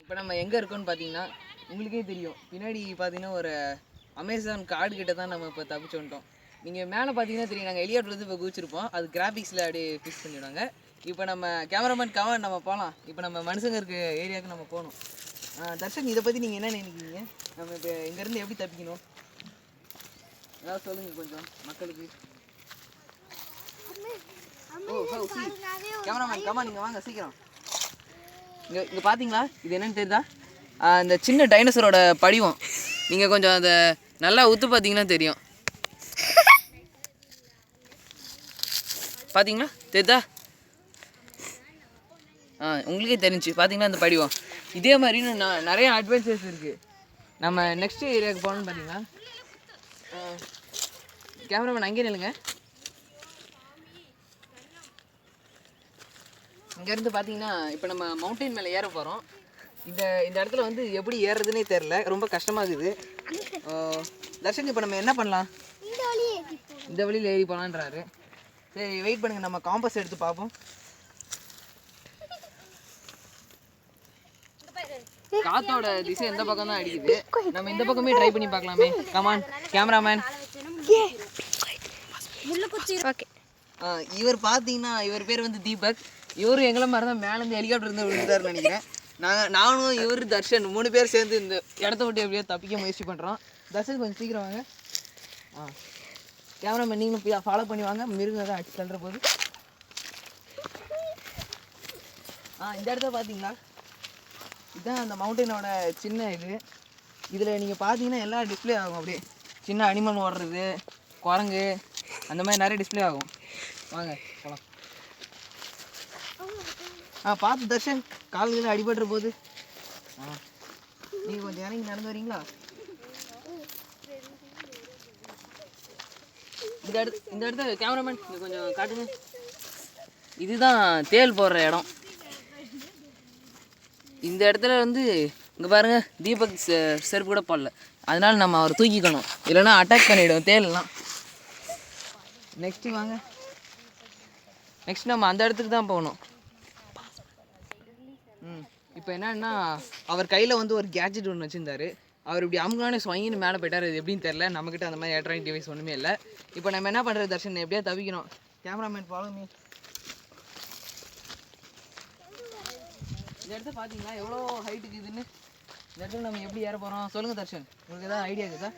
இப்போ நம்ம எங்கே இருக்கோம்னு பார்த்தீங்கன்னா உங்களுக்கே தெரியும். பின்னாடி பார்த்தீங்கன்னா ஒரு அமேசான் கார்டு கிட்ட தான் நம்ம இப்போ தப்பிச்சு வந்துட்டோம். நீங்கள் மேலே பார்த்தீங்கன்னா தெரியும், நாங்கள் ஹெலிகாப்டர்லேருந்து இப்போ குதிச்சிருப்போம். அது கிராஃபிக்ஸில் அப்படியே ஃபிக்ஸ் பண்ணிவிடுவாங்க. இப்போ நம்ம கேமராமேன் கவன் நம்ம போகலாம். இப்போ நம்ம மனுஷங்க இருக்க ஏரியாவுக்கு நம்ம போகணும். தர்ஷன், இதை பற்றி நீங்கள் என்ன நினைக்கிறீங்க? நம்ம இப்போ இங்கேருந்து எப்படி தப்பிக்கணும்? ஏதாவது சொல்லுங்கள் கொஞ்சம் மக்களுக்கு. கேமராமேன் கமா, நீங்கள் வாங்க சீக்கிரம். இங்கே பார்த்தீங்களா, இது என்னன்னு தெரியுதா? இந்த சின்ன டைனோசரோட படிவம். நீங்கள் கொஞ்சம் அதை நல்லா உத்து பார்த்தீங்கன்னா தெரியும். பார்த்தீங்களா தெரியுதா? உங்களுக்கே தெரிஞ்சு பார்த்தீங்கன்னா அந்த படிவம். இதே மாதிரி நிறைய அட்வென்ச்சர்ஸ் இருக்குது. நம்ம நெக்ஸ்ட் ஏரியாவுக்கு போகணும்னு பார்த்தீங்கன்னா கேமராமேன் அங்கேயே நில்லுங்க. இங்கேருந்து பார்த்தீங்கன்னா இப்போ நம்ம மவுண்டைன் மேலே ஏற போகிறோம். இந்த இடத்துல வந்து எப்படி ஏறுறதுனே தெரில, ரொம்ப கஷ்டமாக இருக்குது. தர்ஷன், இப்போ நம்ம என்ன பண்ணலாம்? இந்த வழியில் ஏறி போகலான்றாரு. சரி, வெயிட் பண்ணுங்கள், நம்ம காம்பஸ் எடுத்து பார்ப்போம். காத்தோட திசை எந்த பக்கம் தான் அடிக்குது. நம்ம இந்த பக்கமே ட்ரை பண்ணி பார்க்கலாமே. Come on cameraman. இவர் பார்த்தீங்கன்னா இவர் பேர் வந்து தீபக். இவரும் எங்களை மாதிரி தான் மேலேருந்து ஹெலிகாப்டர் இருந்து விழுந்தாருன்னு நினைக்கிறேன். நானும் இவர் தர்ஷன் 3 பேர் சேர்ந்து இந்த இடத்த விட்டு எப்படியோ தப்பிக்க முயற்சி பண்ணுறோம். தர்ஷன் கொஞ்சம் சீக்கிரம் வாங்க. கேமராமேன் நீங்களும் ஃபாலோ பண்ணி வாங்க. மிருகம் தான் அடிச்சு தள்ளுற போது. இந்த இடத்த பார்த்தீங்களா, இதுதான் அந்த மவுண்டனோட சின்ன இதில் நீங்கள் பார்த்தீங்கன்னா எல்லாம் டிஸ்பிளே ஆகும். அப்படியே சின்ன அனிமல் ஓடுறது, குரங்கு, அந்த மாதிரி நிறைய டிஸ்பிளே ஆகும். வாங்க போகலாம். பார்த்து தர்ஷன், கால்களில் அடிபடுற போது. நீங்கள் கொஞ்சம் இறங்கி நடந்து வரீங்களா? இந்த இடத்த கேமராமேன் நீங்கள் கொஞ்சம் காட்டுங்க. இதுதான் தேல் போடுற இடம். இந்த இடத்துல வந்து இங்கே பாருங்கள், தீபக் செருப்பு கூட போடல. அதனால நம்ம அவரை தூக்கிக்கணும், இல்லைன்னா அட்டாக் பண்ணிவிடும் தேல்லாம். நெக்ஸ்ட்டு வாங்க. நெக்ஸ்ட் நம்ம அந்த இடத்துக்கு தான் போகணும். இப்போ என்னன்னா, அவர் கையில் வந்து ஒரு கேட்ஜெட் ஒன்று வச்சுருந்தாரு. அவர் இப்படி அமுகானே ஸ்வங்கின்னு மேலே போயிட்டார். இது எப்படின்னு தெரில. நம்மக்கிட்ட அந்த மாதிரி எலக்ட்ரானிக் டிவைஸ் ஒன்றுமே இல்லை. இப்போ நம்ம என்ன பண்ணுறது தர்ஷன், எப்படியா தவிக்கணும். Cameraman follow me. இந்த இடத்த பார்த்தீங்களா எவ்வளோ ஹைட்டுக்கு இதுன்னு? இந்த இடத்துல நம்ம எப்படி ஏற போகிறோம் சொல்லுங்கள் தர்ஷன், உங்களுக்கு ஏதாவது ஐடியா இருக்குதா?